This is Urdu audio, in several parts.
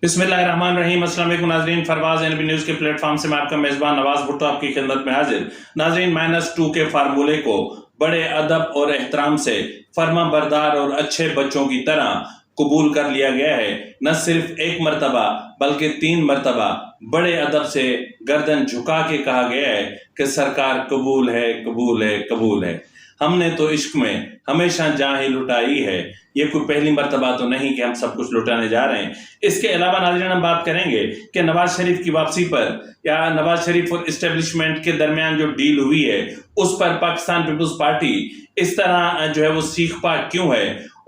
بسم اللہ الرحمن الرحیم۔ السلام علیکم ناظرین، فرواز NB نیوز کے پلیٹ فارم سے میں آپ کا میزبان نواز بھٹو آپ کی خدمت میں حاضر۔ ناظرین، -2 کے فارمولے کو بڑے ادب اور احترام سے فرما بردار اور اچھے بچوں کی طرح قبول کر لیا گیا ہے۔ نہ صرف ایک مرتبہ بلکہ 3 مرتبہ بڑے ادب سے گردن جھکا کے کہا گیا ہے کہ سرکار قبول ہے، قبول ہے، قبول ہے۔ ہم نے تو عشق میں ہمیشہ جان ہی لٹائی ہے، یہ کوئی پہلی مرتبہ تو نہیں کہ ہم سب کچھ لٹانے جا رہے ہیں۔ اس کے علاوہ ناظرین ہم بات کریں گے کہ نواز شریف کی واپسی پر یا نواز شریف اور اسٹیبلشمنٹ کے درمیان جو ڈیل ہوئی ہے اس پر پاکستان پیپلز پارٹی اس طرح جو ہے وہ سیخ پا کیوں ہے،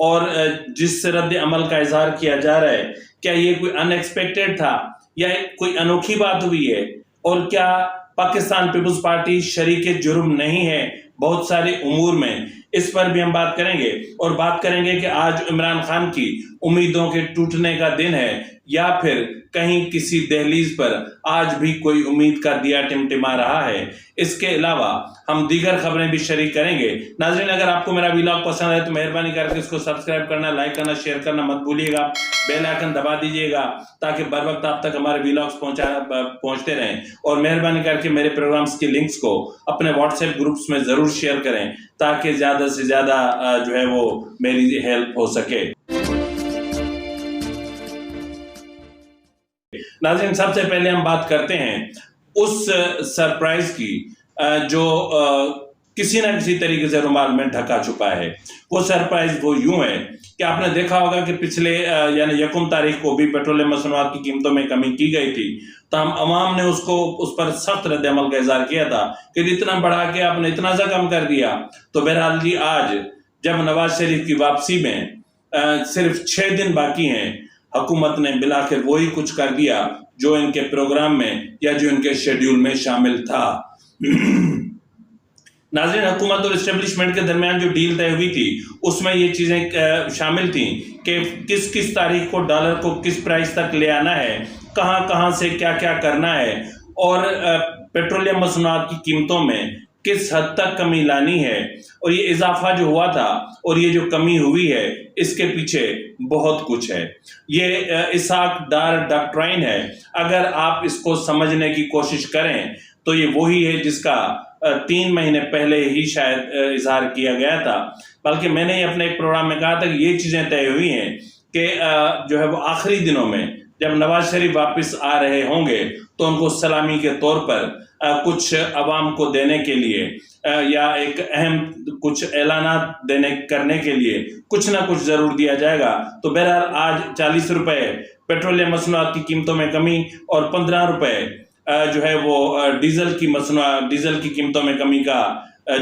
اور جس رد عمل کا اظہار کیا جا رہا ہے کیا یہ کوئی ان ایکسپیکٹڈ تھا یا کوئی انوکھی بات ہوئی ہے، اور کیا پاکستان پیپلز پارٹی شریک جرم نہیں ہے بہت سارے امور میں، اس پر بھی ہم بات کریں گے۔ اور بات کریں گے کہ آج عمران خان کی امیدوں کے ٹوٹنے کا دن ہے یا پھر کہیں کسی دہلیز پر آج بھی کوئی امید کا دیا ٹمٹما رہا ہے۔ اس کے علاوہ ہم دیگر خبریں بھی شریک کریں گے۔ ناظرین، اگر آپ کو میرا ویلاگ پسند ہے تو مہربانی کر کے اس کو سبسکرائب کرنا، لائک کرنا، شیئر کرنا مت بھولیے گا، بیل آئیکن دبا دیجیے گا تاکہ بر وقت آپ تک ہمارے ویلاگز پہنچتے رہیں، اور مہربانی کر کے میرے پروگرامز کی لنکس کو اپنے واٹس ایپ گروپس میں ضرور شیئر کریں تاکہ زیادہ سے زیادہ جو ہے وہ میری ہیلپ ہو سکے۔ ناظرین، سب سے پہلے ہم بات کرتے ہیں اس سرپرائز کی جو کسی نہ کسی طریقے سے رومال میں ڈھکا چھپا ہے۔ وہ سرپرائز وہ یوں ہے کہ آپ نے دیکھا ہوگا کہ پچھلے یعنی 1 تاریخ کو بھی پیٹرولیم مصنوعات کی قیمتوں میں کمی کی گئی تھی، تاہم عوام نے اس پر سخت رد عمل کا اظہار کیا تھا کہ اتنا بڑھا کے آپ نے اتنا سا کم کر دیا۔ تو بہرحال جی، آج جب نواز شریف کی واپسی میں صرف 6 دن باقی ہیں، حکومت نے بلاخر وہی کچھ کر دیا جو ان کے پروگرام میں یا جو ان کے شیڈیول میں شامل تھا۔ ناظرین، حکومت اور اسٹیبلشمنٹ کے درمیان جو ڈیل طے ہوئی تھی اس میں یہ چیزیں شامل تھیں کہ کس تاریخ کو ڈالر کو کس پرائس تک لے آنا ہے، کہاں سے کیا کرنا ہے، اور پیٹرولیم مصنوعات کی قیمتوں میں کس حد تک کمی لانی ہے، اور یہ اضافہ جو ہوا تھا اور یہ جو کمی ہوئی ہے اس کے پیچھے بہت کچھ ہے۔ یہ اسحاق ڈار ڈاکٹرائن ہے۔ اگر آپ اس کو سمجھنے کی کوشش کریں تو یہ وہی ہے جس کا 3 مہینے پہلے ہی شاید اظہار کیا گیا تھا، بلکہ میں نے اپنے ایک پروگرام میں کہا تھا کہ یہ چیزیں طے ہوئی ہیں کہ جو ہے وہ آخری دنوں میں جب نواز شریف واپس آ رہے ہوں گے تو ان کو سلامی کے طور پر کچھ عوام کو دینے کے لیے یا ایک اہم کچھ اعلانات کرنے کے لیے کچھ نہ کچھ ضرور دیا جائے گا۔ تو بہرحال آج 40 روپے پیٹرولیم مصنوعات کی قیمتوں میں کمی اور 15 روپے جو ہے وہ ڈیزل کی قیمتوں میں کمی کا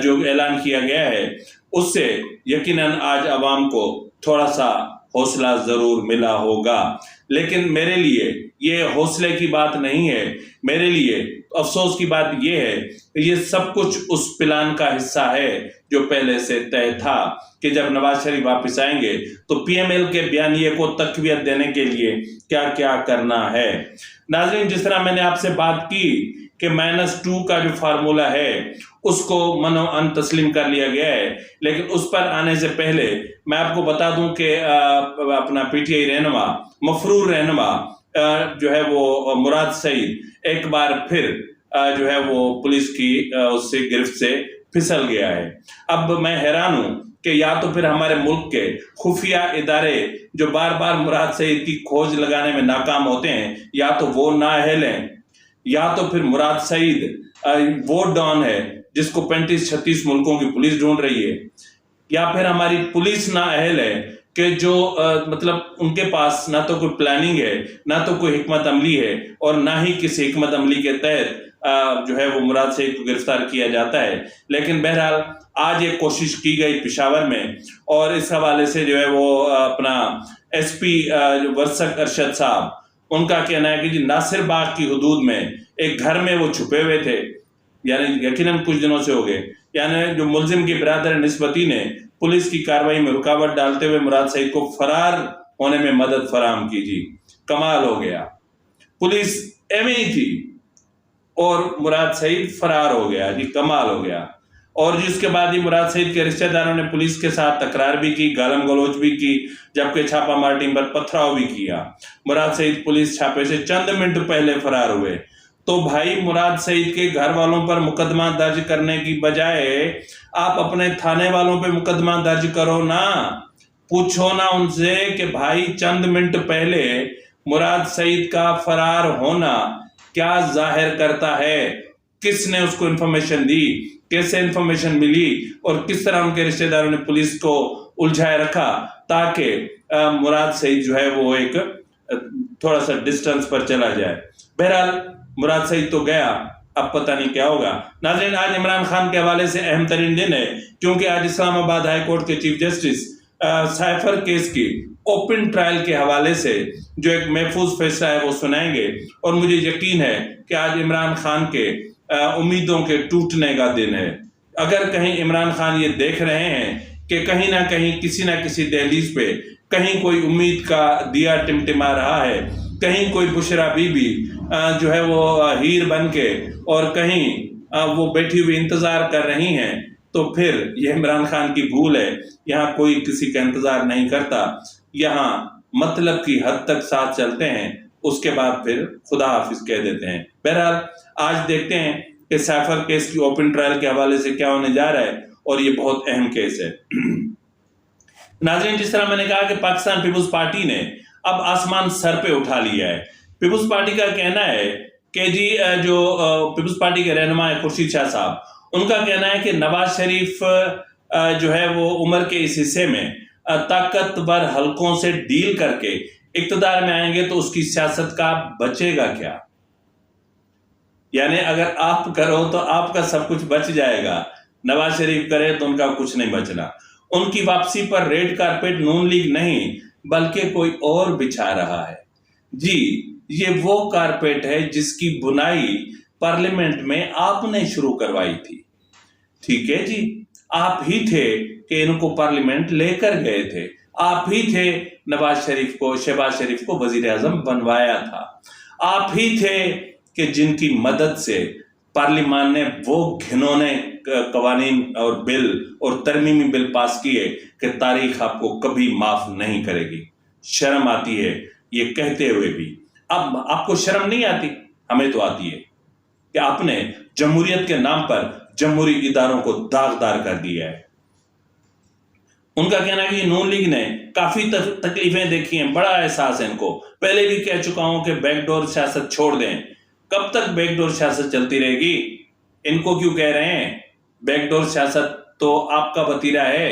جو اعلان کیا گیا ہے، اس سے یقیناً آج عوام کو تھوڑا سا حوصلہ ضرور ملا ہوگا۔ لیکن میرے لیے یہ حوصلے کی بات نہیں ہے، میرے لیے افسوس کی بات یہ ہے کہ یہ سب کچھ اس پلان کا حصہ ہے جو پہلے سے طے تھا کہ جب نواز شریف واپس آئیں گے تو PML کے بیانیے کو تقویت دینے کے لیے کیا کرنا ہے۔ ناظرین، جس طرح میں نے آپ سے بات کی کہ -2 کا جو فارمولہ ہے اس کو منو ان تسلیم کر لیا گیا ہے، لیکن اس پر آنے سے پہلے میں آپ کو بتا دوں کہ اپنا PTI رہنما، مفرور رہنما جو ہے وہ مراد سعید ایک بار پھر جو ہے وہ پولیس کی اس سے گرفت سے پھسل گیا ہے۔ اب میں حیران ہوں کہ یا تو پھر ہمارے ملک کے خفیہ ادارے جو بار بار مراد سعید کی کھوج لگانے میں ناکام ہوتے ہیں، یا تو وہ نااہل ہیں، یا تو پھر مراد سعید وہ ڈان ہے جس کو 35-36 ملکوں کی پولیس ڈھونڈ رہی ہے، یا پھر ہماری پولیس نااہل ہے کہ جو مطلب ان کے پاس نہ تو کوئی پلاننگ ہے، نہ تو کوئی حکمت عملی ہے، اور نہ ہی کسی حکمت عملی کے تحت جو ہے وہ مراد سعید کو گرفتار کیا جاتا ہے۔ لیکن بہرحال آج ایک کوشش کی گئی پشاور میں، اور اس حوالے سے جو ہے وہ اپنا SP ورثق ارشد صاحب، ان کا کہنا ہے کہ جی ناصر باغ کی حدود میں ایک گھر میں وہ چھپے ہوئے تھے، یعنی یقیناً کچھ دنوں سے ہو گئے، یعنی جو ملزم کی برادر نسبتی نے پولیس کی کارروائی میں رکاوٹ ڈالتے ہوئے مراد سعید کو فرار ہونے میں مدد فراہم کی۔ جی کمال ہو گیا، پولیس ایویں ہی تھی اور مراد سعید فرار ہو گیا، جی کمال ہو گیا۔ اور جس کے بعد ہی مراد سعید کے رشتہ داروں نے پولیس کے ساتھ تکرار بھی کی، گالم گلوچ بھی کی، جبکہ چھاپا مار ٹیم پر پتھراؤ بھی کیا۔ مراد سعید پولیس چھاپے سے چند منٹ پہلے فرار ہوئے۔ تو بھائی مراد سعید کے گھر والوں پر مقدمہ درج کرنے کی بجائے آپ اپنے تھانے والوں پہ مقدمہ درج کرو نا، پوچھو نا ان سے کہ بھائی چند منٹ پہلے مراد سعید کا فرار ہونا کیا ظاہر کرتا ہے، کس نے اس کو انفارمیشن دی، کیسے انفارمیشن ملی، اور کس طرح ان کے رشتہ داروں نے پولیس کو الجھائے رکھا تاکہ مراد سعید جو ہے وہ ایک تھوڑا سا ڈسٹنس پر چلا جائے۔ بہرحال مراد سعید تو گیا، اب پتہ نہیں کیا ہوگا۔ ناظرین، آج عمران خان کے حوالے سے اہم ترین دن ہے، کیونکہ آج اسلام آباد ہائی کورٹ کے چیف جسٹس سائفر کیس کی اوپن ٹرائل کے حوالے سے جو ایک محفوظ فیصلہ ہے وہ سنائیں گے، اور مجھے یقین ہے کہ آج عمران خان کے امیدوں کے ٹوٹنے کا دن ہے۔ اگر کہیں عمران خان یہ دیکھ رہے ہیں کہ کہیں نہ کہیں کسی نہ کسی دہلیز پہ کہیں کوئی امید کا دیا ٹمٹما رہا ہے، کہیں کوئی بشرا بی بی جو ہے وہ ہیر بن کے اور کہیں وہ بیٹھی ہوئی انتظار کر رہی ہیں، تو پھر یہ عمران خان کی بھول ہے۔ یہاں کوئی کسی کا انتظار نہیں کرتا، یہاں مطلب کی حد تک ساتھ چلتے ہیں، اس کے بعد پھر خدا حافظ کہہ دیتے ہیں۔ بہرحال آج دیکھتے ہیں کہ سائفر کیس کی اوپن ٹرائل کے حوالے سے کیا ہونے جا رہا ہے، اور یہ بہت اہم کیس ہے۔ ناظرین، جس طرح میں نے کہا کہ پاکستان پیپلز پارٹی نے اب آسمان سر پہ اٹھا لیا ہے۔ پیپلز پارٹی کا کہنا ہے کہ جی جو پیپلز پارٹی کے رہنما ہے خورشید شاہ صاحب، ان کا کہنا ہے کہ نواز شریف جو ہے وہ عمر کے اس حصے میں طاقتور حلقوں سے ڈیل کر کے اقتدار میں آئیں گے تو اس کی سیاست کا بچے گا کیا؟ یعنی اگر آپ کرو تو آپ کا سب کچھ بچ جائے گا، نواز شریف کرے تو ان کا کچھ نہیں بچنا۔ ان کی واپسی پر ریڈ کارپیٹ نون لیگ نہیں بلکہ کوئی اور بچھا رہا ہے۔ جی، یہ وہ کارپیٹ ہے جس کی بنائی پارلیمنٹ میں آپ نے شروع کروائی تھی۔ ٹھیک ہے جی، آپ ہی تھے کہ ان کو پارلیمنٹ لے کر گئے تھے، آپ ہی تھے نواز شریف کو، شہباز شریف کو وزیر اعظم بنوایا تھا، آپ ہی تھے کہ جن کی مدد سے پارلیمان نے وہ گھنونے قوانین اور بل اور ترمیمی بل پاس کیے کہ تاریخ آپ کو کبھی معاف نہیں کرے گی۔ شرم آتی ہے یہ کہتے ہوئے بھی۔ اب آپ کو شرم نہیں آتی؟ ہمیں تو آتی ہے کہ آپ نے جمہوریت کے نام پر جمہوری اداروں کو داغدار کر دیا ہے۔ ان کا کہنا ہے کہ نون لیگ نے کافی تکلیفیں دیکھی ہیں، بڑا احساس ہے ان کو، پہلے بھی کہہ چکا ہوں کہ بیک ڈور سیاست چھوڑ دیں۔ کب تک بیک ڈور سیاست چلتی رہے گی؟ ان کو کیوں کہہ رہے ہیں بیک ڈور سیاست؟ تو آپ کا وتیرہ ہے،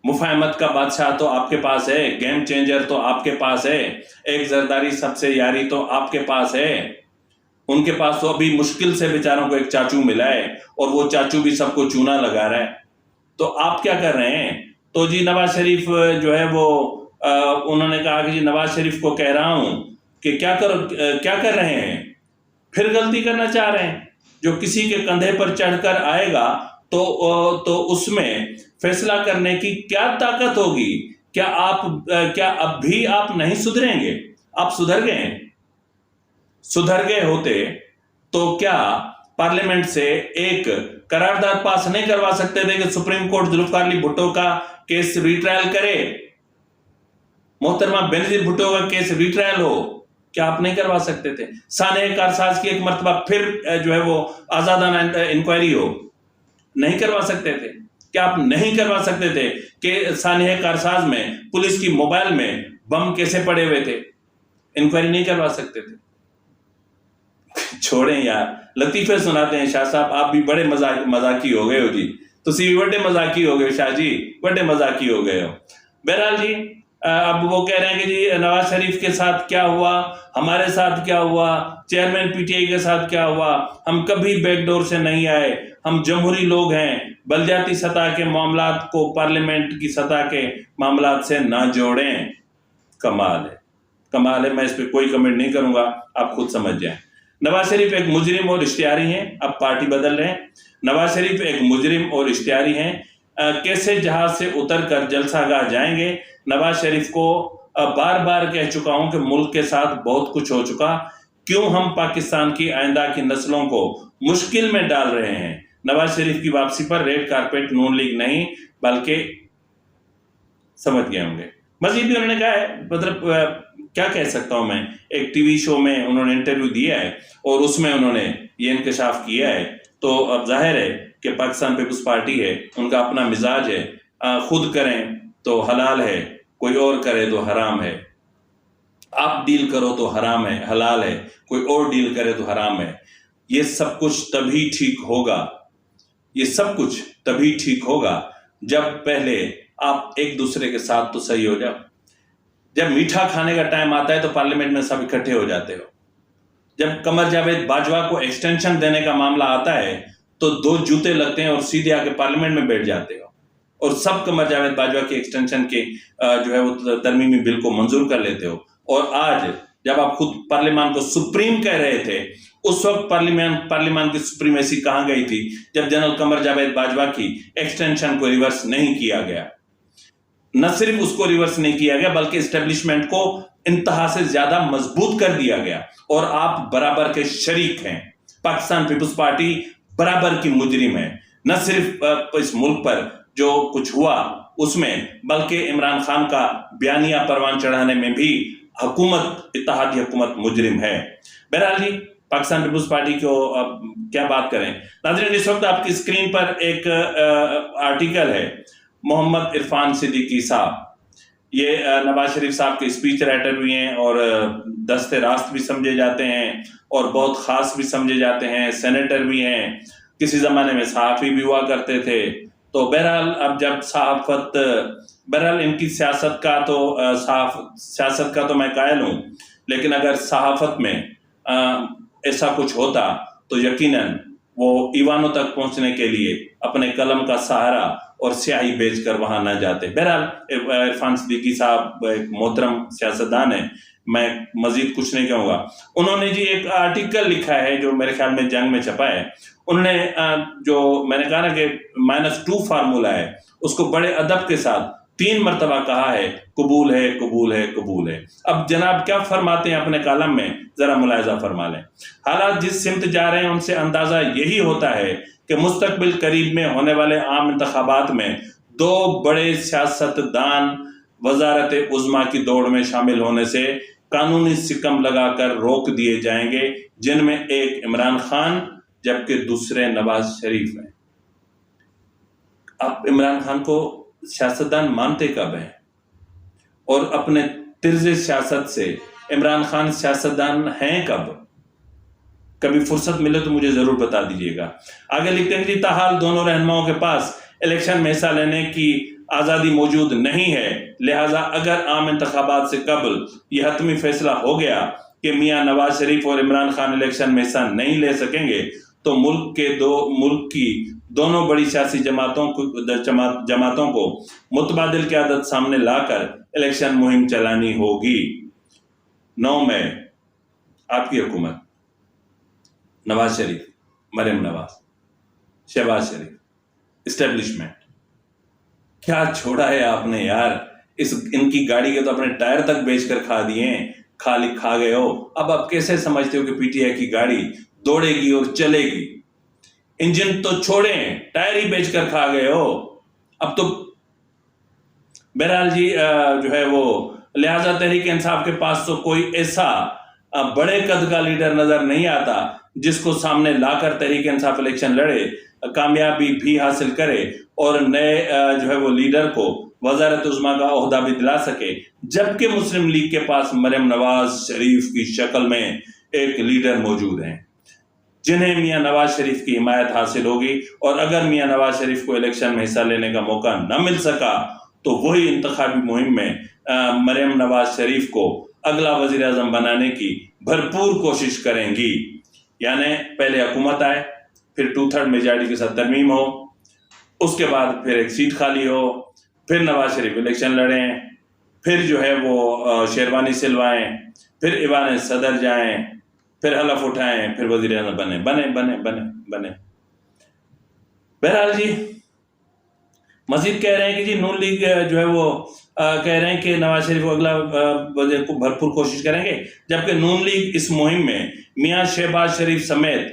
مفاہمت کا بادشاہ تو آپ کے پاس ہے، گیم چینجر تو آپ کے پاس ہے، ایک زرداری سب سے یاری تو آپ کے پاس ہے۔ ان کے پاس تو ابھی مشکل سے بیچاروں کو ایک چاچو ملا ہے، اور وہ چاچو بھی سب کو چونا لگا رہا ہے۔ تو آپ کیا کر رہے ہیں؟ تو جی نواز شریف جو ہے وہ انہوں نے کہا کہ جی نواز شریف کو کہہ رہا ہوں کہ کیا کر رہے ہیں؟ پھر غلطی کرنا چاہ رہے ہیں۔ جو کسی کے کندھے پر چڑھ کر آئے گا تو اس میں فیصلہ کرنے کی کیا طاقت ہوگی؟ کیا اب بھی آپ نہیں سدھریں گے؟ آپ سدھر گئے ہیں؟ سدھر گئے ہوتے تو کیا پارلیمنٹ سے ایک قرارداد پاس نہیں کروا سکتے تھے کہ سپریم کورٹ ذوالفقار علی بھٹو کا کیس ری ٹرائل کرے، محترمہ بینظیر بھٹو کا کیس ری ٹرائل ہو؟ کیا آپ نہیں کروا سکتے تھے؟ سانحہ کارساز کی ایک مرتبہ پھر جو ہے وہ آزادانہ انکوائری ہو؟ نہیں کروا سکتے تھے؟ کیا آپ نہیں کروا سکتے تھے کہ سانحہ کارساز میں پولیس کی موبائل میں بم کیسے پڑے ہوئے تھے؟ انکوائری نہیں کروا سکتے تھے؟ چھوڑیں یار، لطیفے سناتے ہیں شاہ صاحب، آپ بھی بڑے مذاقی ہو گئے ہو جی، تسی بھی بڑے مذاقی ہو گئے ہو شاہ جی، بڑے مذاقی ہو گئے ہو۔ بہرحال جی اب وہ کہہ رہے ہیں کہ جی نواز شریف کے ساتھ کیا ہوا، ہمارے ساتھ کیا ہوا، چیئرمین پی ٹی آئی کے ساتھ کیا ہوا، ہم کبھی بیک ڈور سے نہیں آئے، ہم جمہوری لوگ ہیں، بلدیاتی سطح کے معاملات کو پارلیمنٹ کی سطح کے معاملات سے نہ جوڑیں۔ کمال ہے، کمال ہے، میں اس پہ کوئی کمنٹ نہیں کروں گا، آپ خود سمجھ جائیں۔ نواز شریف ایک مجرم اور اشتہاری ہیں، اب پارٹی بدل رہے ہیں۔ نواز شریف ایک مجرم اور اشتہاری ہیں، کیسے جہاز سے اتر کر جلسہ گاہ جائیں گے؟ نواز شریف کو بار بار کہہ چکا ہوں کہ ملک کے ساتھ بہت کچھ ہو چکا، کیوں ہم پاکستان کی آئندہ کی نسلوں کو مشکل میں ڈال رہے ہیں؟ نواز شریف کی واپسی پر ریڈ کارپیٹ نون لیگ نہیں بلکہ سمجھ گئے ہوں گے. مزید بھی انہوں نے کہا ہے, مطلب کیا کہہ سکتا ہوں میں, ایک ٹی وی شو میں انہوں نے انٹرویو دیا ہے اور اس میں انہوں نے یہ انکشاف کیا ہے. تو اب ظاہر ہے کہ پاکستان پیپلز پارٹی ہے, ان کا اپنا مزاج ہے, خود کریں تو حلال ہے, کوئی اور کرے تو حرام ہے. آپ ڈیل کرو تو حرام ہے, حلال ہے, کوئی اور ڈیل کرے تو حرام ہے. یہ سب کچھ تبھی ٹھیک ہوگا, یہ سب کچھ تبھی ٹھیک ہوگا جب پہلے آپ ایک دوسرے کے ساتھ تو صحیح ہو جاؤ. جب میٹھا کھانے کا ٹائم آتا ہے تو پارلیمنٹ میں سب اکٹھے ہو جاتے ہو. جب قمر جاوید باجوہ کو ایکسٹینشن دینے کا معاملہ آتا ہے تو 2 جوتے لگتے ہیں اور سیدھے آ کے پارلیمنٹ میں بیٹھ جاتے ہو, اور سب قمر جاوید باجوہ کی ایکسٹینشن کے جو ہے وہ ترمیمی بل کو منظور کر لیتے ہو. اور آج جب آپ خود پارلیمان کو سپریم کہہ رہے تھے, اس وقت پارلیمان کی سپریمیسی کہاں گئی تھی جب جنرل قمر جاوید باجوہ کی ایکسٹینشن کو ریورس نہیں کیا گیا. نہ صرف اس کو ریورس نہیں کیا گیا بلکہ اسٹیبلشمنٹ کو انتہا سے زیادہ مضبوط کر دیا گیا, اور آپ برابر کے شریک ہیں. پاکستان پیپلز پارٹی برابر کی مجرم ہے, نہ صرف اس ملک پر جو کچھ ہوا اس میں, بلکہ عمران خان کا بیانیہ پروان چڑھانے میں بھی حکومت, اتحادی حکومت مجرم ہے. بہرحال جی, پاکستان پیپلز پارٹی کو اب کیا بات کریں. ناظرین, اس وقت آپ کی اسکرین پر ایک آرٹیکل ہے, محمد عرفان صدیقی صاحب, یہ نواز شریف صاحب کے اسپیچ رائٹر بھی ہیں اور دست راست بھی سمجھے جاتے ہیں اور بہت خاص بھی سمجھے جاتے ہیں, سینیٹر بھی ہیں, کسی زمانے میں صحافی بھی ہوا کرتے تھے. تو بہرحال اب جب صحافت, بہرحال ان کی سیاست کا تو میں قائل ہوں, لیکن اگر صحافت میں ایسا کچھ ہوتا تو یقیناً وہ ایوانوں تک پہنچنے کے لیے اپنے قلم کا سہارا اور سیاہی بیچ کر وہاں نہ جاتے. بہرحال عرفان صدیقی صاحب ایک محترم سیاستدان ہیں, میں مزید کچھ نہیں کہوں گا. انہوں نے جی ایک آرٹیکل لکھا ہے جو میرے خیال میں جنگ میں چھپا ہے. انہوں نے جو میں نے کہا نا کہ -2 فارمولہ ہے, اس کو بڑے ادب کے ساتھ 3 مرتبہ کہا ہے, قبول ہے, قبول ہے, قبول ہے. اب جناب کیا فرماتے ہیں اپنے کالم میں, ذرا ملاحظہ فرما لیں. حالات جس سمت جا رہے ہیں ان سے اندازہ یہی ہوتا ہے کہ مستقبل قریب میں ہونے والے عام انتخابات میں 2 بڑے سیاستدان وزارت عظمیٰ کی دوڑ میں شامل ہونے سے قانونی سکم لگا کر روک دیے جائیں گے, جن میں ایک عمران خان جبکہ دوسرے نواز شریف ہیں. آپ عمران خان کو سیاستدان مانتے کب ہیں, اور اپنے طرز سیاست سے عمران خان سیاستدان ہیں کب؟ کبھی فرصت ملے تو مجھے ضرور بتا دیجیے گا. آگے لکھتے ہیں کہ تاحال دونوں رہنماؤں کے پاس الیکشن میں حصہ لینے کی آزادی موجود نہیں ہے, لہٰذا اگر عام انتخابات سے قبل یہ حتمی فیصلہ ہو گیا کہ میاں نواز شریف اور عمران خان الیکشن میں حصہ نہیں لے سکیں گے تو ملک کی دونوں بڑی سیاسی جماعتوں کو متبادل قیادت سامنے لا کر الیکشن مہم چلانی ہوگی. 9 مئی آپ کی حکومت, نواز شریف, مریم نواز, شہباز شریف, اسٹیبلشمنٹ. کیا چھوڑا ہے آپ نے یار, ان کی گاڑی کے تو اپنے ٹائر تک بیچ کر کھا دیے ہیں, کھا گئے ہو. اب آپ کیسے سمجھتے ہو کہ پی ٹی آئی کی گاڑی دوڑے گی اور چلے گی؟ انجن تو چھوڑیں, ٹائر ہی بیچ کر کھا گئے ہو اب تو. بہرحال جی جو ہے وہ لہٰذا تحریک انصاف کے پاس تو کوئی ایسا بڑے قد کا لیڈر نظر نہیں آتا جس کو سامنے لا کر تحریک انصاف الیکشن لڑے, کامیابی بھی حاصل کرے اور نئے جو ہے وہ لیڈر کو وزارت عظمیٰ کا عہدہ بھی دلا سکے, جبکہ مسلم لیگ کے پاس مریم نواز شریف کی شکل میں ایک لیڈر موجود ہیں جنہیں میاں نواز شریف کی حمایت حاصل ہوگی. اور اگر میاں نواز شریف کو الیکشن میں حصہ لینے کا موقع نہ مل سکا تو وہی انتخابی مہم میں مریم نواز شریف کو اگلا وزیر اعظم بنانے کی بھرپور کوشش کریں گی. یعنی پہلے حکومت آئے, پھر 2/3 میجارٹی کے ساتھ ترمیم ہو, اس کے بعد پھر ایک سیٹ خالی ہو, پھر نواز شریف الیکشن لڑیں, پھر جو ہے وہ شیروانی سلوائیں, پھر ایوان صدر جائیں, پھر حلف اٹھائیں, پھر وزیر اعظم بنے. بہرحال جی مزید کہہ رہے ہیں کہ جی نون لیگ جو ہے وہ کہہ رہے ہیں کہ نواز شریف کو اگلا وزیر کو بھرپور کوشش کریں گے, جبکہ نون لیگ اس مہم میں میاں شہباز شریف سمیت